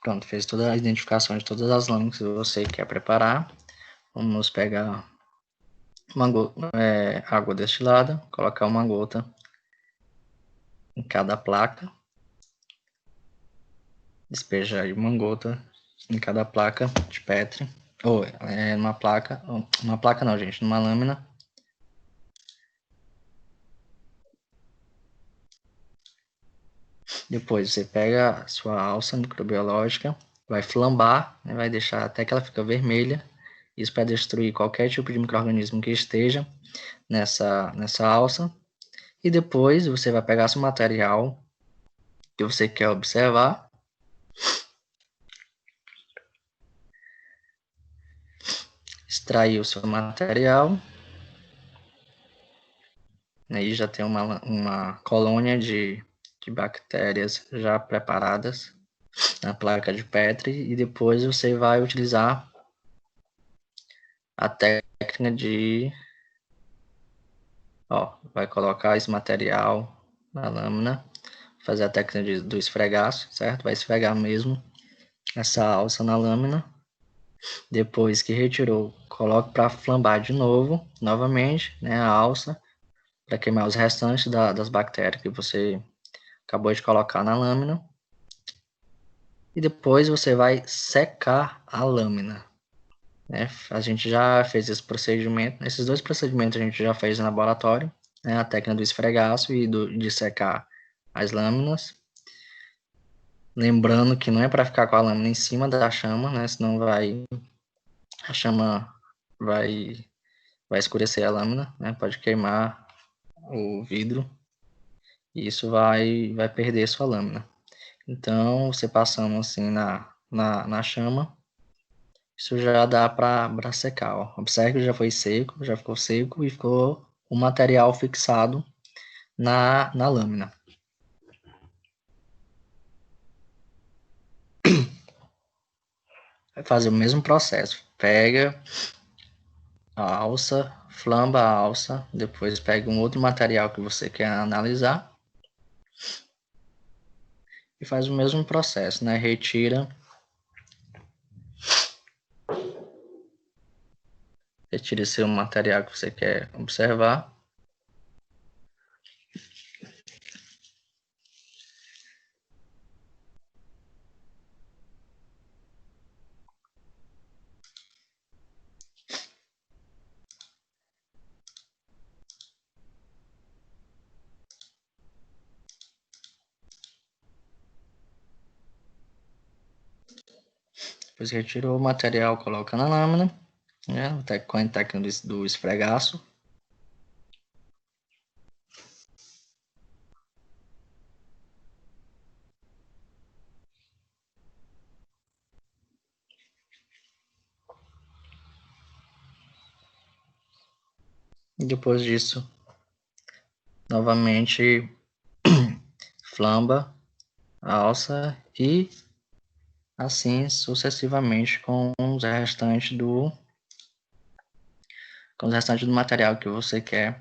pronto, fez toda a identificação de todas as lâminas que você quer preparar. Vamos pegar água destilada, colocar uma gota em cada placa, despejar aí uma gota em cada placa de Petri, ou numa placa não, gente, numa lâmina. Depois você pega a sua alça microbiológica, vai flambar, né, vai deixar até que ela fica vermelha, isso para destruir qualquer tipo de micro-organismo que esteja nessa alça. E depois você vai pegar seu material que você quer observar, extrair o seu material. Aí já tem uma colônia de bactérias já preparadas na placa de Petri, e depois você vai utilizar a técnica de... vai colocar esse material na lâmina, fazer a técnica do esfregaço, certo? Vai esfregar mesmo essa alça na lâmina. Depois que retirou, coloque para flambar de novo, novamente, né, a alça, para queimar os restantes das bactérias que você acabou de colocar na lâmina. E depois você vai secar a lâmina, né? A gente já fez esse procedimento, esses dois procedimentos a gente já fez no laboratório, né? A técnica do esfregaço e de secar as lâminas. Lembrando que não é para ficar com a lâmina em cima da chama, né? Senão a chama vai escurecer a lâmina, né? Pode queimar o vidro e isso vai perder sua lâmina. Então, você passando assim na chama, isso já dá para secar, ó. Observe que já foi seco, já ficou seco e ficou o material fixado na lâmina. Vai fazer o mesmo processo. Pega a alça, flamba a alça, depois pega um outro material que você quer analisar e faz o mesmo processo, né? Retira esse material que você quer observar. Depois retirou o material, coloca na lâmina, né? Com a técnica do esfregaço. E depois disso, novamente flamba a alça e assim sucessivamente com os restantes do material que você quer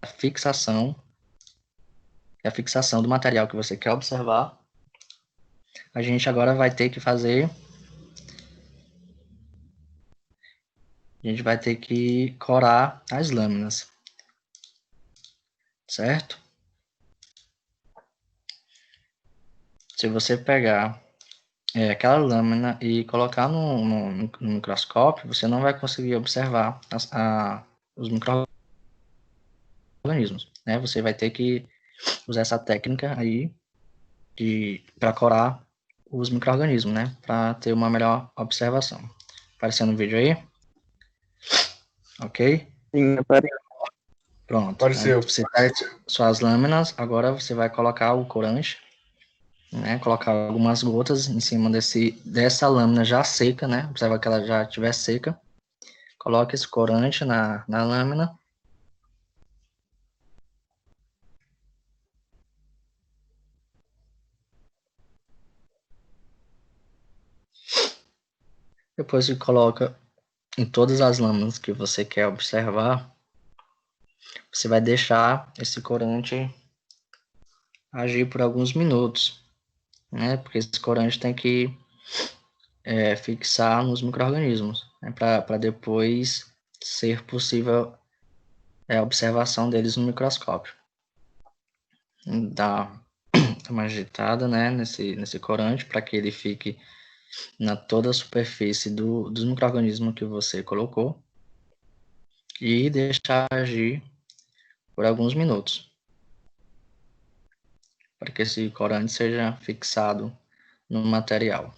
a fixação do material que você quer observar. A gente agora vai ter que corar as lâminas, certo? Se você pegar aquela lâmina e colocar no microscópio, você não vai conseguir observar os micro-organismos, né? Você vai ter que usar essa técnica aí para corar os micro-organismos, né? Para ter uma melhor observação. Aparecendo o vídeo aí? Ok? Sim, apareceu. Pronto. Apareceu. Você pega suas lâminas, agora você vai colocar o corante, né? Colocar algumas gotas em cima dessa lâmina já seca, né? Observa que ela já estiver seca. Coloque esse corante na lâmina. Depois que coloca em todas as lâminas que você quer observar, você vai deixar esse corante agir por alguns minutos, né? Porque esse corante tem que fixar nos micro-organismos, né? Para depois ser possível a observação deles no microscópio. Dá uma agitada, né, nesse corante para que ele fique na toda a superfície dos micro-organismos que você colocou e deixar agir por alguns minutos, para que esse corante seja fixado no material.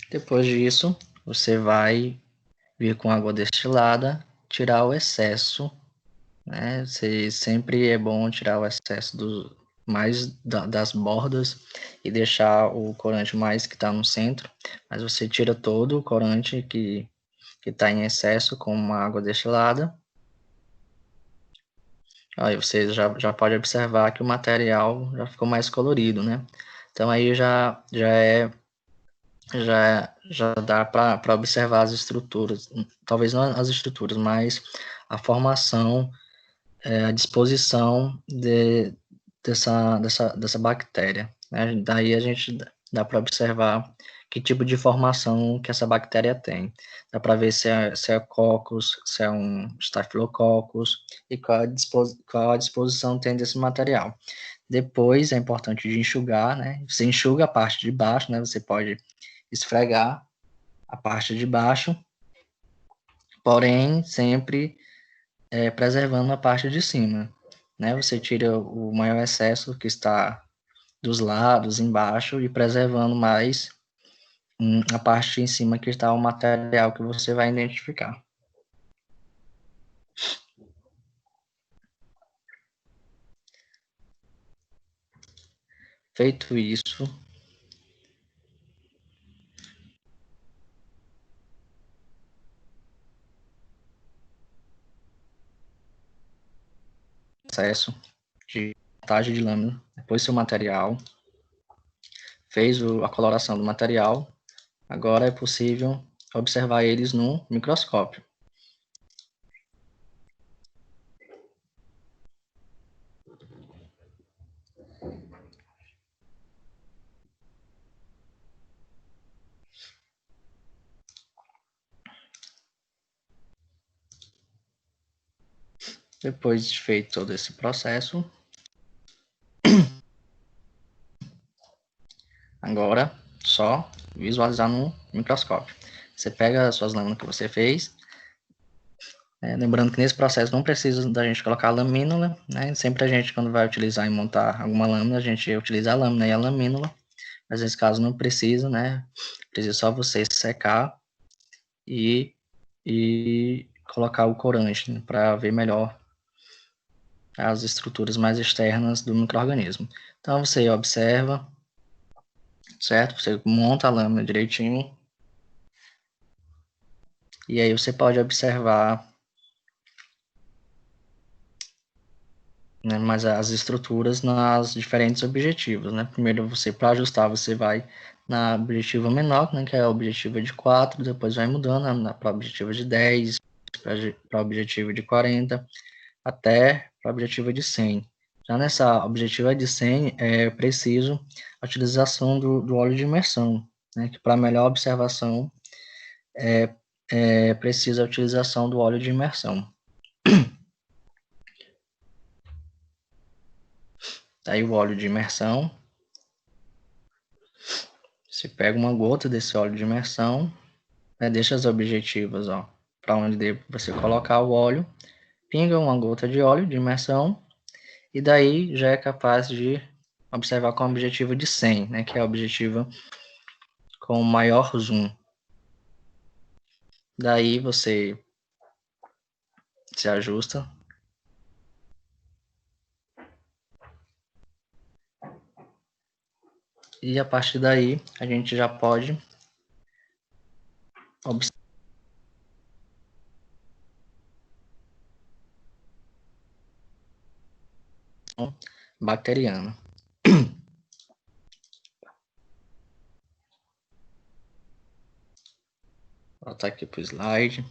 Depois disso, você vai vir com água destilada, tirar o excesso, né? Sempre é bom tirar o excesso das bordas e deixar o corante mais que está no centro, mas você tira todo o corante que está em excesso com uma água destilada. Aí você já pode observar que o material já ficou mais colorido, né? Então aí já dá para observar as estruturas, talvez não as estruturas, mas a formação, a disposição dessa bactéria, né? Daí a gente dá para observar que tipo de formação que essa bactéria tem. Dá para ver se é cocos, se é um Staphylococcus e qual a disposição tem desse material. Depois é importante de enxugar, né? Você enxuga a parte de baixo, né? Você pode esfregar a parte de baixo, porém sempre preservando a parte de cima, né? Você tira o maior excesso que está dos lados, embaixo, e preservando mais a parte em cima que está o material que você vai identificar. Feito isso, processo de montagem de lâmina, depois seu material, fez a coloração do material, agora é possível observar eles no microscópio. Depois de feito todo esse processo, agora só visualizar no microscópio. Você pega as suas lâminas que você fez, lembrando que nesse processo não precisa da gente colocar a lamínula, né? Sempre a gente, quando vai utilizar e montar alguma lâmina, a gente utiliza a lâmina e a lamínula, mas nesse caso não precisa, né? Precisa só você secar e colocar o corante, né? Para ver melhor as estruturas mais externas do micro-organismo. Então você observa, certo? Você monta a lâmina direitinho, e aí você pode observar, né, mais as estruturas nas diferentes objetivos, né? Primeiro você, para ajustar, você vai na objetiva menor, né, que é a objetiva de 4, depois vai mudando para a objetiva de 10, para a objetiva de 40, até para a objetiva de 100. Já nessa objetiva de 100, é preciso a utilização do óleo de imersão, né, que para melhor observação é precisa a utilização do óleo de imersão. Aí o óleo de imersão, você pega uma gota desse óleo de imersão, né, deixa as objetivas, ó, para onde você colocar o óleo, pinga uma gota de óleo de imersão, e daí já é capaz de observar com o objetivo de 100, né, que é a objetiva com maior zoom. Daí você se ajusta. E a partir daí, a gente já pode observar bacteriana. Vou voltar aqui para o slide.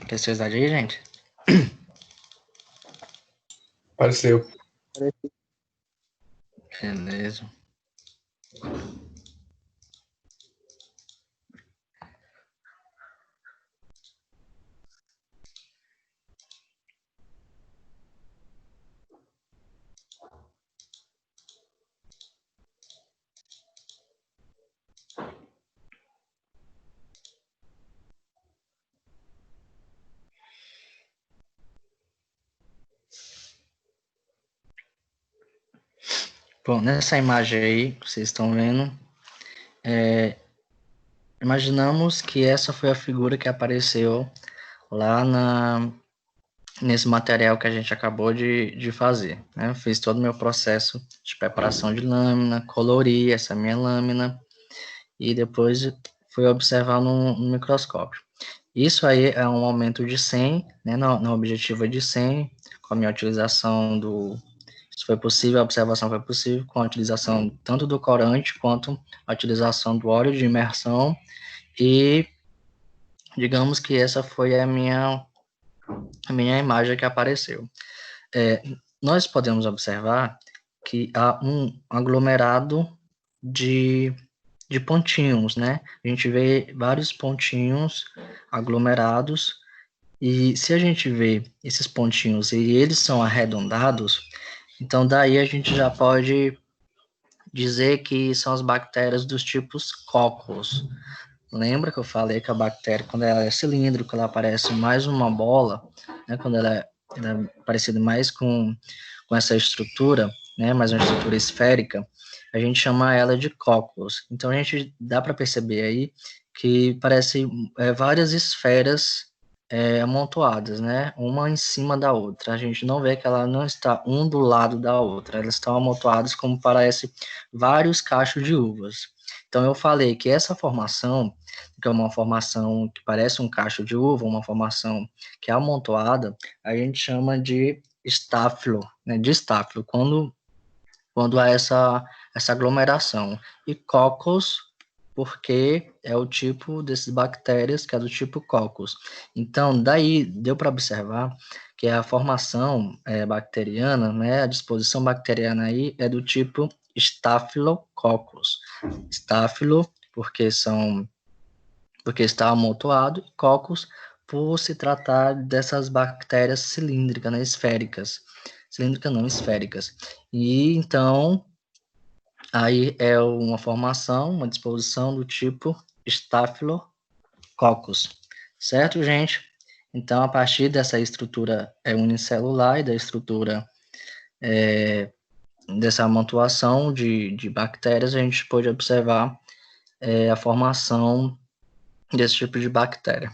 Preciosidade aí, gente? Apareceu. Beleza. Bom, nessa imagem aí, que vocês estão vendo, imaginamos que essa foi a figura que apareceu lá nesse material que a gente acabou de fazer, né? Eu fiz todo o meu processo de preparação de lâmina, colori essa minha lâmina e depois fui observar no microscópio. Isso aí é um aumento de 100, né, na objetiva de 100, com a minha utilização se foi possível, a observação foi possível, com a utilização tanto do corante quanto a utilização do óleo de imersão, e digamos que essa foi a minha imagem que apareceu. Nós podemos observar que há um aglomerado de pontinhos, né? A gente vê vários pontinhos aglomerados, e se a gente vê esses pontinhos e eles são arredondados, então daí a gente já pode dizer que são as bactérias dos tipos Coccus. Lembra que eu falei que a bactéria, quando ela é cilíndrica, ela parece mais uma bola, né? Quando ela é parecida mais com essa estrutura, né? Mais uma estrutura esférica, a gente chama ela de Coccus. Então a gente dá para perceber aí que parece várias esferas amontoadas, né? Uma em cima da outra. A gente não vê que ela não está um do lado da outra. Elas estão amontoadas como parece vários cachos de uvas. Então eu falei que essa formação, que é uma formação que parece um cacho de uva, uma formação que é amontoada, a gente chama de estáfilo, né? De estáfilo, quando há essa aglomeração. E Coccus, porque é o tipo dessas bactérias que é do tipo Coccus. Então, daí deu para observar que a formação bacteriana, né, a disposição bacteriana aí é do tipo Staphylococcus. Staphylo, porque está amontoado, e Coccus, por se tratar dessas bactérias cilíndricas, né, esféricas. Cilíndricas não, esféricas. E então, aí é uma formação, uma disposição do tipo Staphylococcus, certo, gente? Então, a partir dessa estrutura unicelular e da estrutura dessa amontoação de bactérias, a gente pode observar a formação desse tipo de bactéria,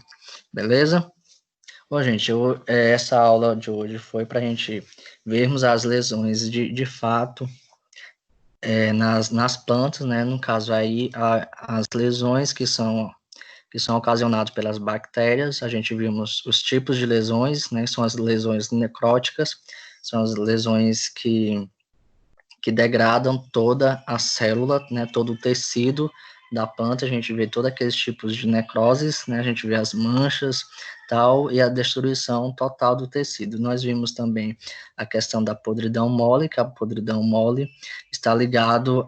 beleza? Bom, gente, essa aula de hoje foi para a gente vermos as lesões de fato nas plantas, né? No caso aí, as lesões que são ocasionadas pelas bactérias. A gente vimos os tipos de lesões, né? São as lesões necróticas, são as lesões que degradam toda a célula, né? Todo o tecido da planta. A gente vê todos aqueles tipos de necroses, né? A gente vê as manchas, tal, e a destruição total do tecido. Nós vimos também a questão da podridão mole, que a podridão mole está ligado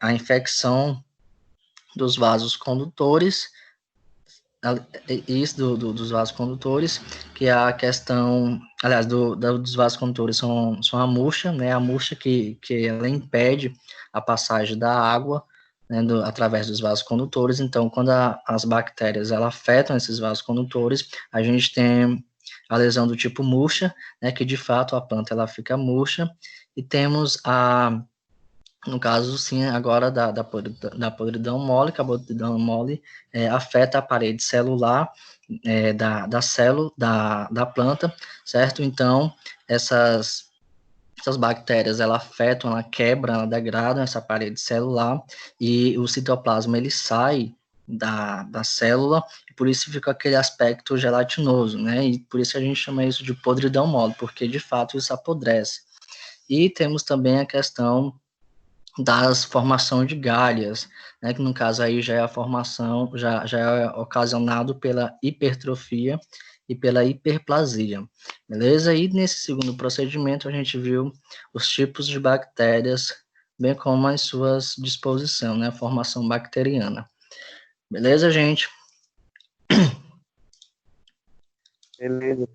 à infecção dos vasos condutores, isso dos vasos condutores, que é a questão, aliás, dos vasos condutores são a murcha, né, a murcha que ela impede a passagem da água, né, através dos vasos condutores. Então, quando as bactérias elas afetam esses vasos condutores, a gente tem a lesão do tipo murcha, né, que de fato a planta ela fica murcha, e temos no caso, sim, agora da podridão mole, que a podridão mole afeta a parede celular da planta, certo? Então, essas bactérias, ela afetam, ela quebra, ela degradam essa parede celular, e o citoplasma, ele sai da célula, e por isso fica aquele aspecto gelatinoso, né? E por isso a gente chama isso de podridão mole, porque, de fato, isso apodrece. E temos também a questão das formação de galhas, né, que no caso aí já é a formação, já é ocasionado pela hipertrofia e pela hiperplasia, beleza? E nesse segundo procedimento a gente viu os tipos de bactérias, bem como as suas disposição, né, a formação bacteriana. Beleza, gente? Beleza,